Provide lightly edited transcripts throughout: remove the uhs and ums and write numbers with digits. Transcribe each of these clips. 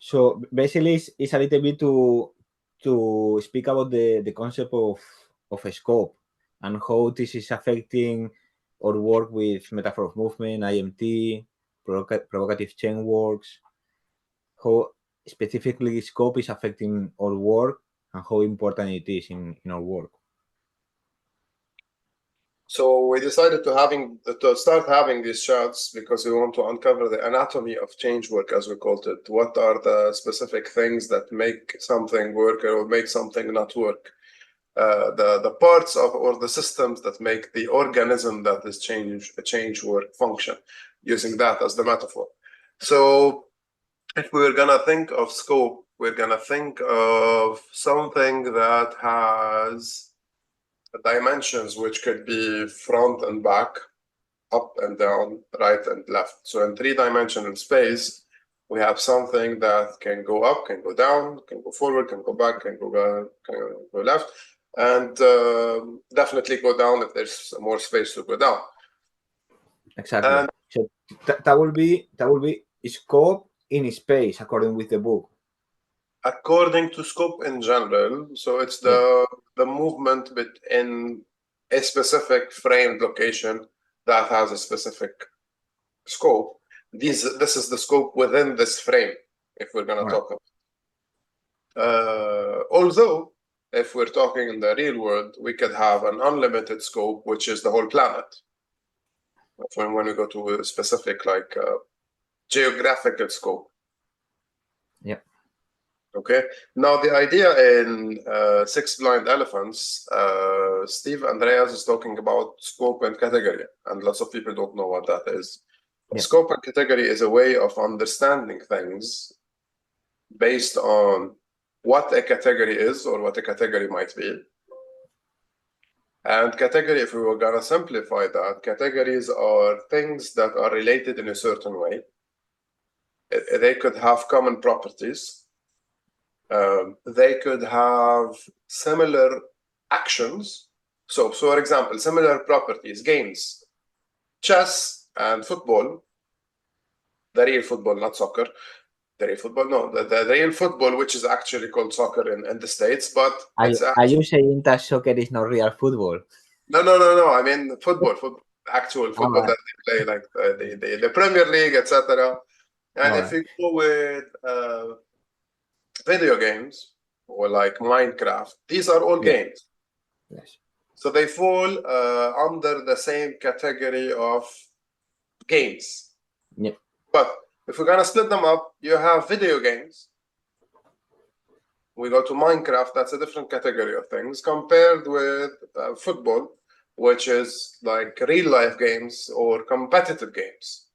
So basically, it's a little bit to speak about the concept of a scope and how this is affecting our work with metaphor of movement, IEMT, provocative change works, how specifically scope is affecting our work and how important it is in our work. So we decided to start having these chats because we want to uncover the anatomy of change work, as we called it. What are the specific things that make something work or make something not work? The parts of or the systems that make the organism that is change work function, using that as the metaphor. So if we're gonna think of scope, we're gonna think of something that has dimensions which could be front and back, up and down, right and left. So in three-dimensional space, we have something that can go up, can go down, can go forward, can go back, can go left, and definitely go down if there's more space to go down. Exactly. And so that will be scope in space according with the book. According to scope in general, so it's the movement within a specific framed location that has a specific scope. This is the scope within this frame, if we're going to talk about. Although, if we're talking in the real world, we could have an unlimited scope, which is the whole planet. When we go to a specific, like, geographical scope. Yeah. Okay. Now, the idea in Six Blind Elephants, Steve Andreas is talking about scope and category, and lots of people don't know what that is. Yeah. Scope and category is a way of understanding things based on what a category is or what a category might be. And category, if we were going to simplify that, categories are things that are related in a certain way. They could have common properties. They could have similar actions. So for example, similar properties, games, chess and football, the real football, not soccer. The real football, no, the real football, which is actually called soccer in the States, but are you saying that soccer is not real football? No. I mean football, actual football that they play, like the Premier League, etc. And if you go with video games or like Minecraft, these are all games. Yes. So they fall under the same category of games. Yeah. But if we're gonna split them up, you have video games. We go to Minecraft, that's a different category of things, compared with football, which is like real life games or competitive games.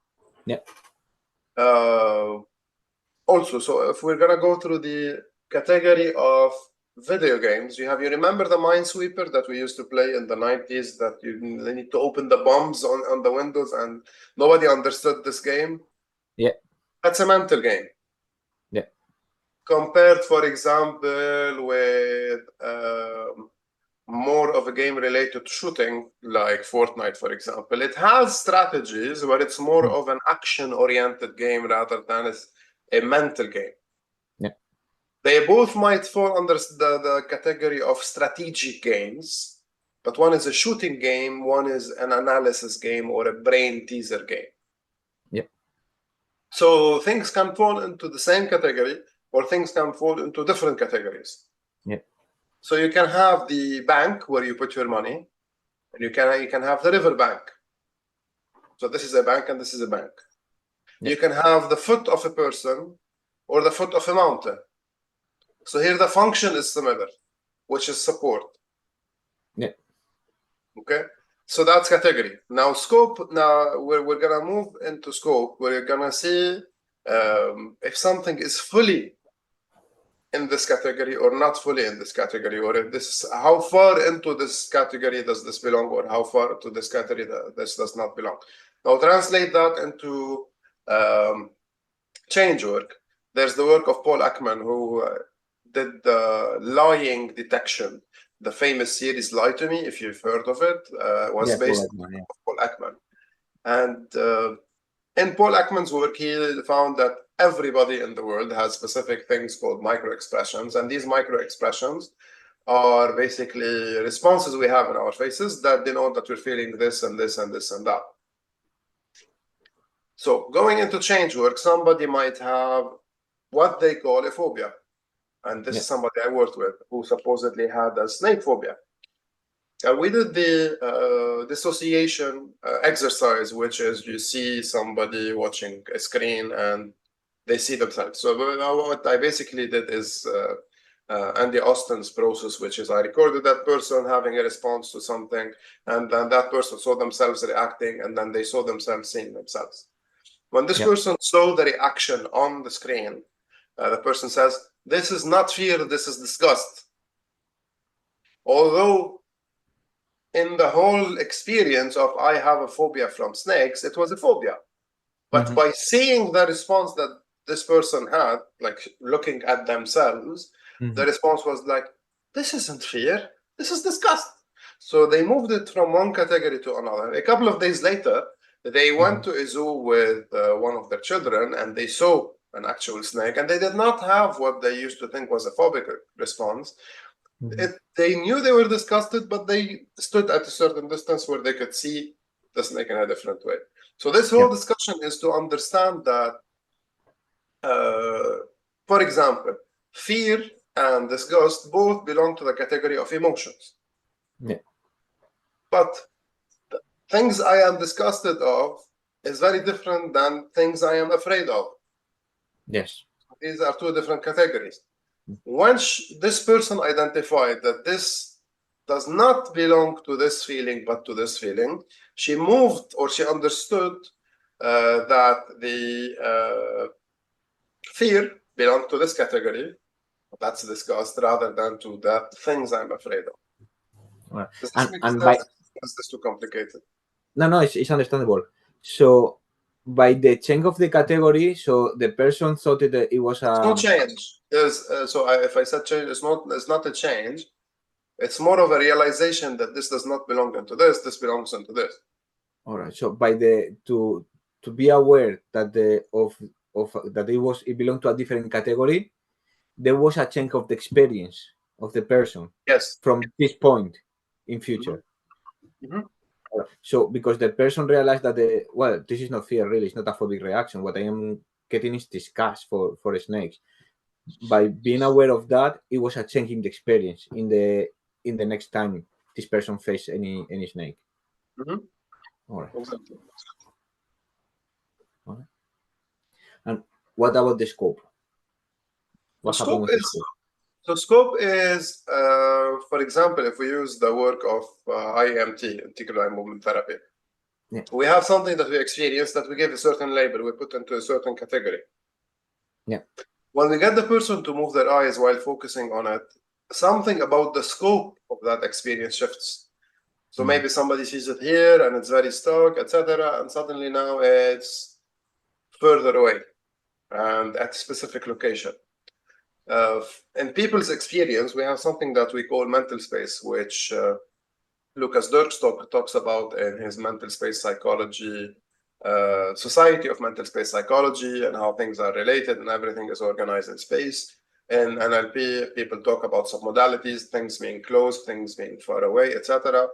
Yeah. Also, so if we're gonna go through the category of video games, you remember the Minesweeper that we used to play in the 90s, that you need to open the bombs on the windows and nobody understood this game? Yeah. That's a mental game. Yeah. Compared, for example, with more of a game related to shooting, like Fortnite, for example. It has strategies, but it's more of an action-oriented game rather than a mental game. Yeah. They both might fall under the category of strategic games, but one is a shooting game, one is an analysis game or a brain teaser game. Yeah. So things can fall into the same category, or things can fall into different categories. Yeah. So you can have the bank where you put your money, and you can have the river bank. So this is a bank and this is a bank. Yeah. You can have the foot of a person or the foot of a mountain. So here the function is similar, which is support. Yeah. Okay. So that's category. Now scope. Now we're gonna move into scope, where you're gonna see if something is fully in this category or not fully in this category, or if this, how far into this category does this belong, or how far to this category this does not belong. Now translate that into change work. There's the work of Paul Ekman, who did the lying detection. The famous series Lie to Me, if you've heard of it, was based on Paul Ekman. And in Paul Ekman's work, he found that everybody in the world has specific things called micro-expressions, and these micro-expressions are basically responses we have in our faces that denote that we're feeling this and this and this and that. So going into change work, somebody might have what they call a phobia. And this is somebody I worked with who supposedly had a snake phobia. And we did the dissociation exercise, which is you see somebody watching a screen and they see themselves. So what I basically did is Andy Austin's process, which is I recorded that person having a response to something, and then that person saw themselves reacting, and then they saw themselves seeing themselves. When this person saw the reaction on the screen, the person says, "This is not fear, this is disgust." Although in the whole experience of I have a phobia from snakes, it was a phobia. But by seeing the response that this person had, like looking at themselves, the response was like, "This isn't fear, this is disgust." So they moved it from one category to another. A couple of days later, they went to a zoo with one of their children, and they saw an actual snake, and they did not have what they used to think was a phobic response. They knew they were disgusted, but they stood at a certain distance where they could see the snake in a different way. So this whole discussion is to understand that, for example, fear and disgust both belong to the category of emotions. But things I am disgusted of is very different than things I am afraid of. These are two different categories. Once this person identified that this does not belong to this feeling, but to this feeling, she moved, or she understood that the fear belonged to this category, that's disgust, rather than to the things I'm afraid of. Does this make sense? Is this too complicated? No, it's understandable. So by the change of the category, so the person thought that it was a... It's no change. If I said change, it's not a change. It's more of a realization that this does not belong into this belongs into this. All right. So by the to be aware that it belonged to a different category, there was a change of the experience of the person. Yes. From this point in future. So because the person realized that this is not fear, really, it's not a phobic reaction. What I am getting is disgust for snakes. By being aware of that, it was a change in the experience in the next time this person faced any snake. All right. Exactly. All right. And what about the scope? What happened with the scope? So scope is, for example, if we use the work of IEMT, Integral Movement Therapy, we have something that we experience that we give a certain label, we put into a certain category. When we get the person to move their eyes while focusing on it, something about the scope of that experience shifts. So maybe somebody sees it here and it's very stuck, etc., and suddenly now it's further away and at a specific location. In people's experience, we have something that we call mental space, which Lucas Dirkstock talks about in his mental space psychology, Society of Mental Space Psychology, and how things are related and everything is organized in space. In NLP, people talk about submodalities, things being close, things being far away, etc.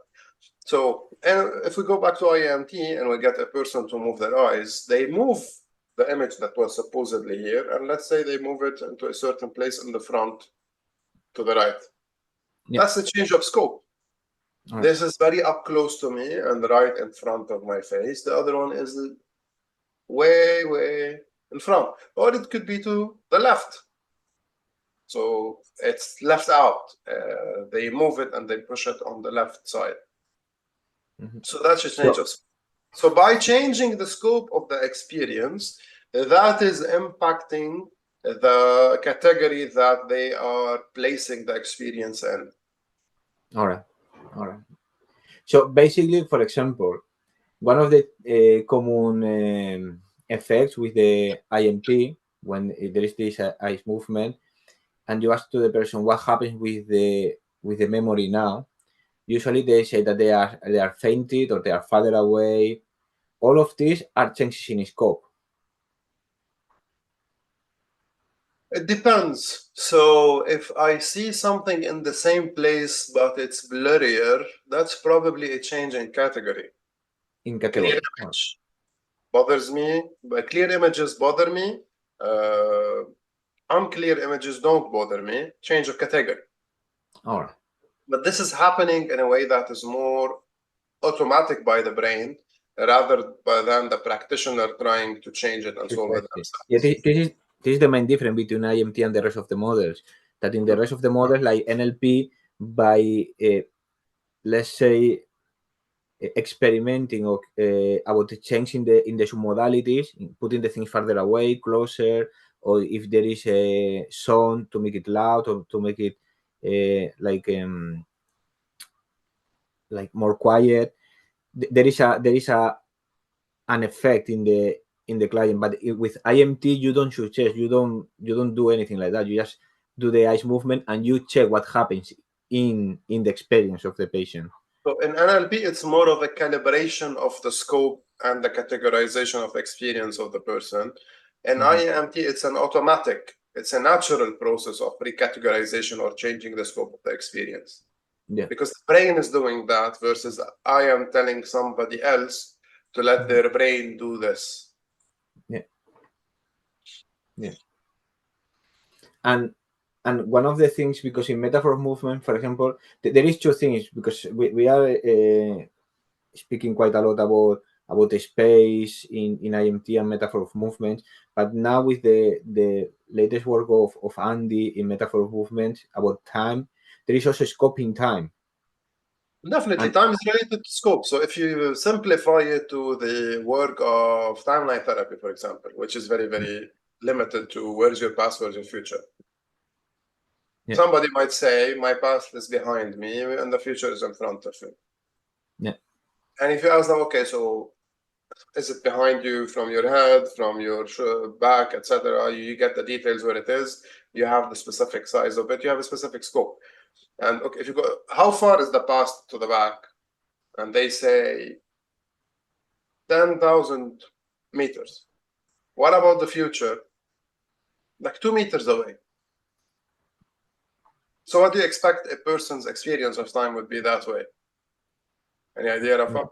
So if we go back to IEMT and we get a person to move their eyes, they move the image that was supposedly here, and let's say they move it into a certain place in the front to the right. That's a change of scope. This is very up close to me and right in front of my face. The other one is way, way in front. Or it could be to the left. So it's left out. They move it and they push it on the left side. So that's a change of scope. So by changing the scope of the experience, that is impacting the category that they are placing the experience in. All right. So basically, for example, one of the common effects with the IMP, when there is this eyes movement, and you ask to the person what happens with the memory now, usually they say that they are fainted or they are farther away. All of these are changes in scope. It depends. So if I see something in the same place but it's blurrier, that's probably a change in category. In Clear category. image bothers me, but clear images bother me. Unclear images don't bother me. Change of category. All right. But this is happening in a way that is more automatic by the brain rather than the practitioner trying to change it and solve it themselves. Yeah, this is the main difference between IEMT and the rest of the models. That in the rest of the models, like NLP, by let's say experimenting or about the change in the submodalities, putting the things further away, closer, or if there is a sound to make it loud or to make it like more quiet. There is an effect in the client, but with IMT you don't suggest, you don't do anything like that. You just do the eyes movement and you check what happens in the experience of the patient. So in NLP, it's more of a calibration of the scope and the categorization of experience of the person. In IEMT, it's an automatic, it's a natural process of recategorization or changing the scope of the experience. Yeah. Because the brain is doing that versus I am telling somebody else to let their brain do this. Yeah. Yeah. And one of the things, because in metaphor of movement, for example, there is two things, because we are speaking quite a lot about the space in IMT and metaphor of movement, but now with the latest work of Andy in metaphor of movement about time, there is also scope in time. Definitely, time is related to scope. So if you simplify it to the work of timeline therapy, for example, which is very, very limited to where's your past, where's your future. Yeah. Somebody might say, my past is behind me and the future is in front of me. Yeah. And if you ask them, okay, so is it behind you from your head, from your back, etc.? You get the details where it is. You have the specific size of it. You have a specific scope. And okay, if you go, how far is the past to the back? And they say 10,000 meters. What about the future? Like 2 meters away. So what do you expect a person's experience of time would be that way? Any idea, Rafa?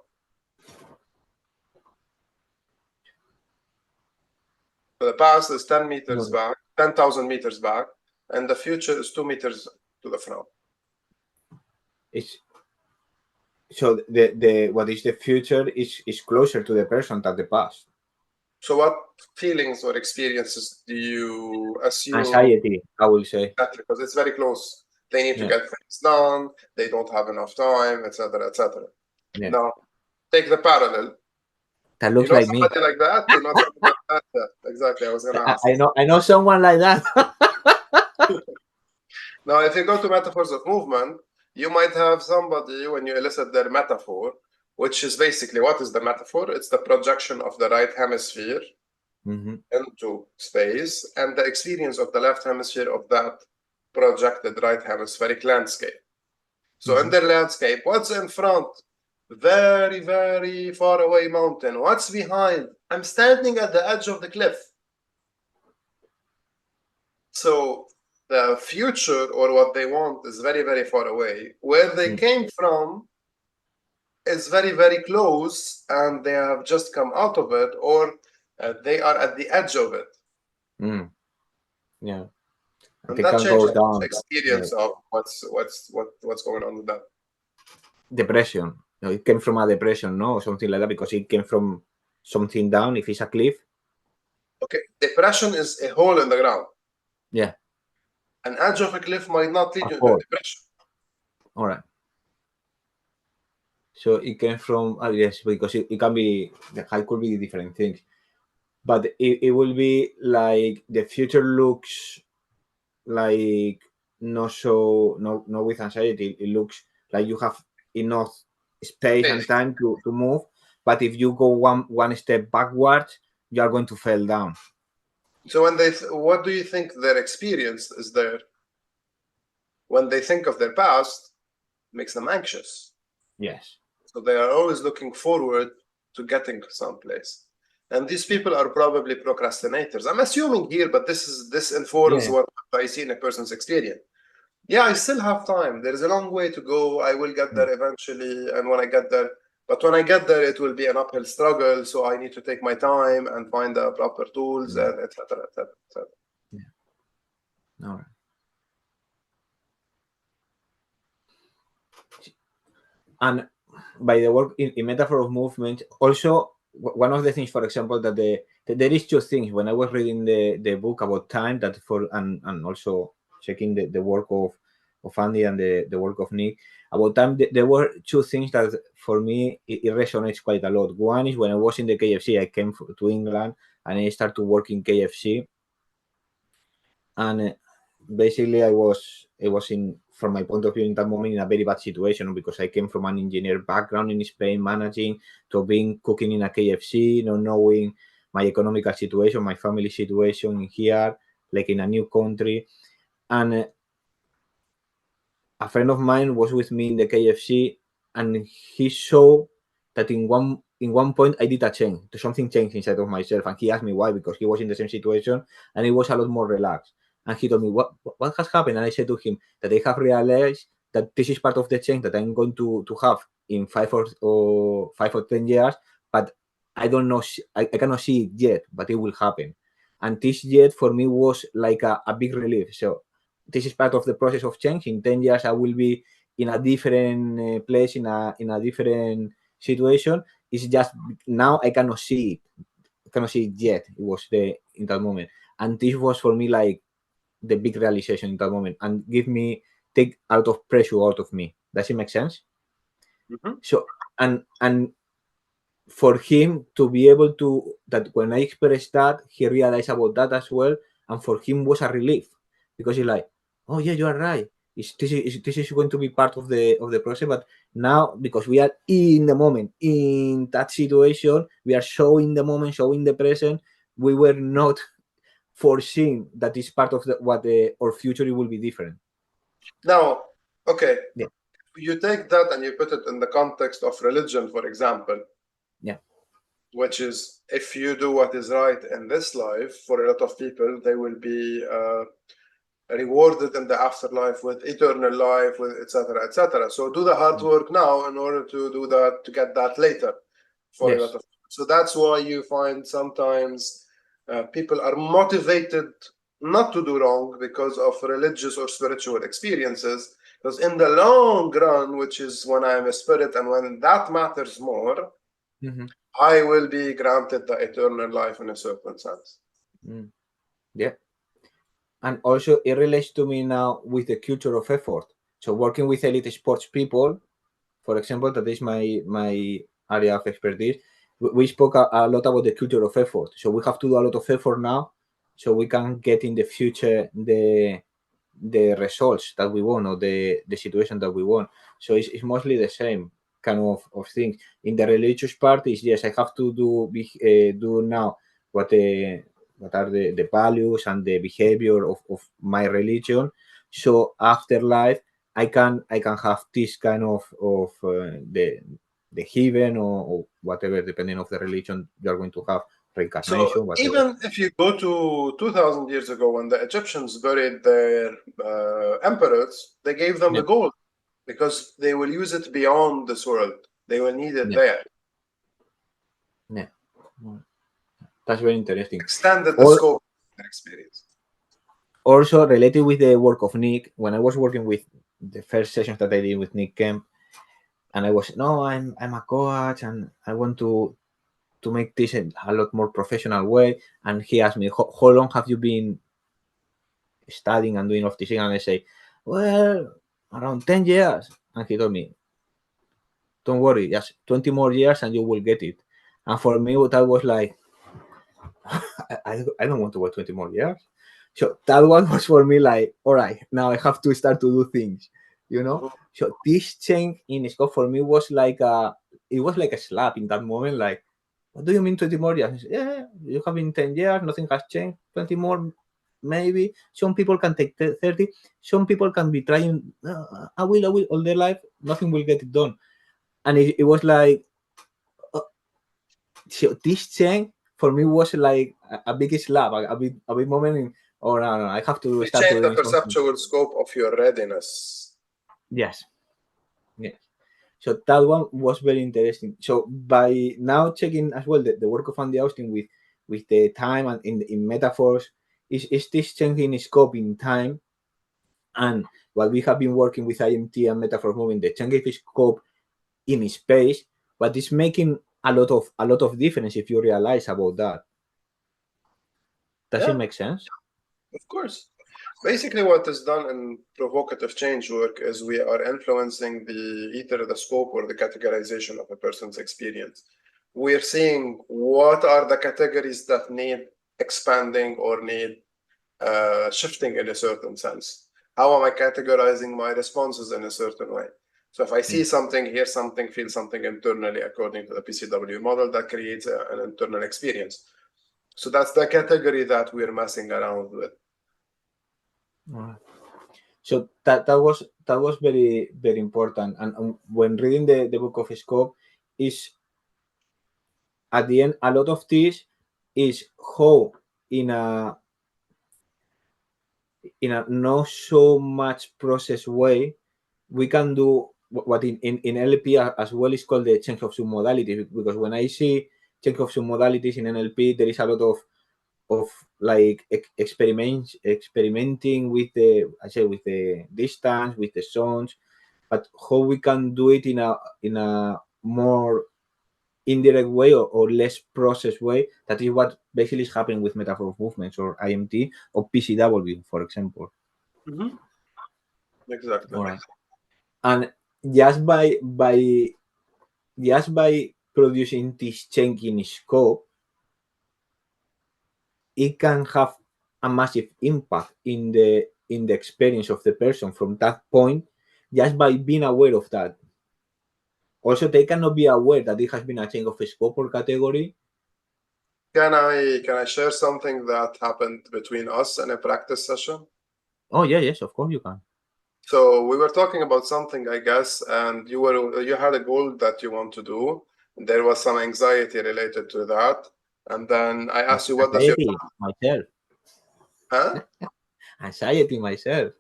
So the past is 10 meters back, 10,000 meters back, and the future is 2 meters to the front. So the what is the future is closer to the person than the past. So what feelings or experiences do you assume? Anxiety, I will say. Exactly, because it's very close. They need to get things done. They don't have enough time, etc., etc. Yeah. Now, take the parallel. That looks like me. Somebody like that? You know somebody like that? Yeah, exactly. I was going to ask. I know someone like that. Now, if you go to metaphors of movement, you might have somebody, when you elicit their metaphor, which is basically, what is the metaphor? It's the projection of the right hemisphere into space and the experience of the left hemisphere of that projected right hemispheric landscape. So in their landscape, what's in front? Very, very far away mountain. What's behind? I'm standing at the edge of the cliff. So the future, or what they want, is very, very far away. Where they came from is very, very close, and they have just come out of it, or they are at the edge of it. Yeah. And that changes the experience of what's going on with that. Depression. No, it came from a depression, no, or something like that, because it came from something down. If it's a cliff. Okay, depression is a hole in the ground. Yeah. An edge of a cliff might not lead you to depression. All right. So it came from yes, because it can be, the height could be different things, but it will be like the future looks like not with anxiety. It looks like you have enough space and time to move, but if you go one step backwards, you are going to fall down. So when what do you think their experience is there? When they think of their past, it makes them anxious. Yes. So they are always looking forward to getting someplace. And these people are probably procrastinators. I'm assuming here, but this informs what I see in a person's experience. Yeah, I still have time. There is a long way to go. I will get there eventually. And when I get there, but when I get there, it will be an uphill struggle. So I need to take my time and find the proper tools and etc. etc. etc. Yeah. All right. And by the work in metaphor of movement, also one of the things, for example, that there is two things when I was reading the book about time that and also checking the work of Andy and the work of Nick about time, there were two things that for me it resonates quite a lot. One is when I was in the KFC, I came to England and I started to work in KFC, and basically I was in, from my point of view in that moment, in a very bad situation because I came from an engineer background in Spain, managing, to being cooking in a KFC, not knowing my economical situation, my family situation here, like in a new country. And a friend of mine was with me in the KFC, and he saw that in one point I did a change. Something changed inside of myself, and he asked me why, because he was in the same situation and he was a lot more relaxed. And he told me what has happened, and I said to him that I have realized that this is part of the change that I'm going to have in 5 or 10 years, but I don't know, I cannot see it yet, but it will happen. And this yet for me was like a big relief. So this is part of the process of change. In 10 years, I will be in a different place, in a different situation. It's just now I cannot see it. I cannot see it yet. It was in that moment. And this was for me like the big realization in that moment and take a lot of pressure out of me. Does it make sense? Mm-hmm. So, and for him to be able to, that when I expressed that, he realized about that as well. And for him was a relief because he's like, oh yeah, you are right. This is going to be part of the process. But now, because we are in the moment, in that situation, we are showing the moment, showing the present. We were not foreseeing that is part of our future. It will be different. Now, okay, Yeah. You take that and you put it in the context of religion, for example. Yeah. Which is, if you do what is right in this life, for a lot of people, they will be rewarded in the afterlife with eternal life, with etc. etc. So do the hard work now in order to do that, to get that later. For a lot of people. So that's why you find sometimes people are motivated not to do wrong because of religious or spiritual experiences. Because in the long run, which is when I'm a spirit and when that matters more, I will be granted the eternal life in a certain sense. Yeah. And also it relates to me now with the culture of effort. So working with elite sports people, for example, that is my area of expertise. We spoke a lot about the culture of effort. So we have to do a lot of effort now so we can get in the future the results that we want, or the situation that we want. So it's mostly the same kind of thing. In the religious part is, yes, I have to do now what are the values and the behavior of my religion. So afterlife, I can have this kind of the heaven or whatever, depending of the religion you are going to have, reincarnation, So whatever. even if you go to 2,000 years ago when the Egyptians buried their emperors, they gave them the gold because they will use it beyond this world. They will need it there. Yeah. That's very interesting. Extended the scope of their experience. Also related with the work of Nick, when I was working with the first sessions that I did with Nick Kemp, and I was, no, I'm a coach and I want to make this a lot more professional way. And he asked me, how long have you been studying and doing all this thing? And I say, well, around 10 years. And he told me, don't worry, just 20 more years and you will get it. And for me, that was like, I don't want to wait 20 more years. So that one was for me like, all right, now I have to start to do things, you know? So this change in scope for me was like it was like a slap in that moment. Like, what do you mean 20 more years? Said, yeah, you have been 10 years, nothing has changed. 20 more, maybe. Some people can take 30. Some people can be trying, I will, all their life, nothing will get it done. And it was like, so this change for me was like a big slap, a big moment in, oh no, I have to You start change the doing something. perceptual scope of your readiness. Yes. So that one was very interesting. So by now checking as well the work of Andy Austin with the time and in metaphors, is this changing scope in time, and what we have been working with IEMT and metaphor moving, the changing scope in space, but it's making a lot of difference if you realize about that. Does it make sense? Of course. Basically, what is done in provocative change work is we are influencing either the scope or the categorization of a person's experience. We're seeing what are the categories that need expanding or need shifting in a certain sense. How am I categorizing my responses in a certain way? So if I see something, hear something, feel something internally according to the PCW model, that creates an internal experience. So that's the category that we're messing around with. So that was very, very important. And when reading the book of Scope, is at the end a lot of this is how in a not so much process way we can do what in NLP as well is called the change of submodalities, because when I see change of submodalities in NLP, there is a lot of like experimenting with the distance, with the zones, but how we can do it in a more indirect way or less process way. That is what basically is happening with metaphor of movements or IMT or PCW, for example. Exactly. All right. And just by producing this change in scope, it can have a massive impact in the experience of the person from that point, just by being aware of that. Also, they cannot be aware that it has been a change of scope or category. Can I share something that happened between us in a practice session? Oh yeah, yes, of course you can. So we were talking about something, I guess, and you had a goal that you want to do. There was some anxiety related to that, and then I asked you, "What does your myself? Huh? Anxiety myself.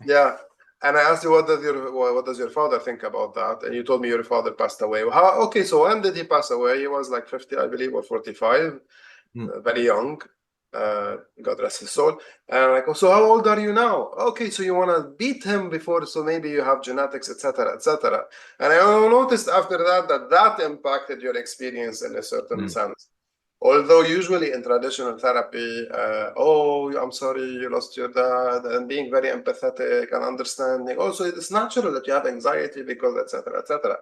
Yeah, and I asked you, what does your father think about that?" And you told me your father passed away. Okay, so when did he pass away? He was like 50, I believe, or 45, very young. God rest his soul. And I'm like, oh, so how old are you now? Okay, so you want to beat him before, so maybe you have genetics, etc., etc. And I noticed after that impacted your experience in a certain sense. Although usually in traditional therapy, I'm sorry you lost your dad, and being very empathetic and understanding. Also, it's natural that you have anxiety because, etc., etc.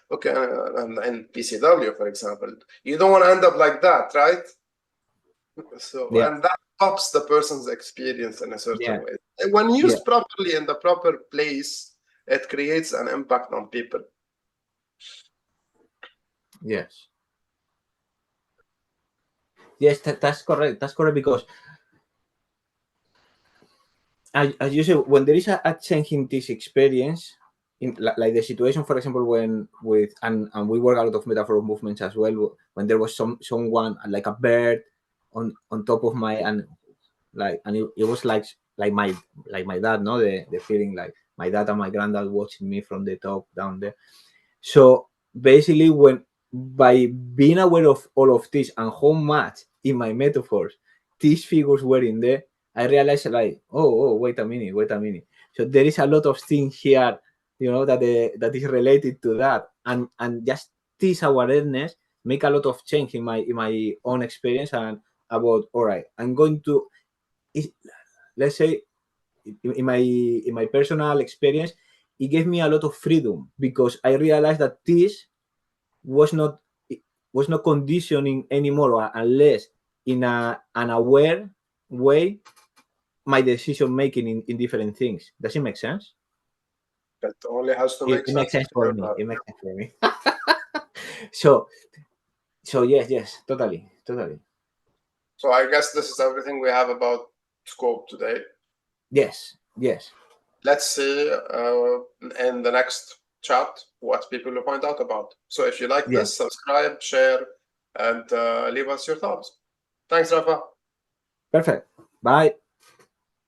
Okay, and PCW, for example, you don't want to end up like that, right? So, and that stops the person's experience in a certain way. When used properly in the proper place, it creates an impact on people. Yes, that's correct. That's correct, because as you say, when there is a change in this experience, in like the situation, for example, when and we work a lot of metaphor of movements as well, when there was someone like a bird on top of my, and it was like my dad, no, the feeling like my dad and my granddad watching me from the top down there. So basically, by being aware of all of this and how much in my metaphors these figures were in there, I realized like, wait a minute. So there is a lot of things here, that is related to that, and just this awareness make a lot of change in my own experience, and about, all right, I'm going to, let's say, in my personal experience, it gave me a lot of freedom, because I realized that this was not conditioning anymore, unless in an aware way my decision making in different things. Does it make sense? That only has to make It makes sense sense. for me. It makes sense for me. So yes, totally. So I guess this is everything we have about scope today. Yes. Let's see in the next chat what people will find out about. So if you like this, subscribe, share, and leave us your thoughts. Thanks, Rafa. Perfect. Bye.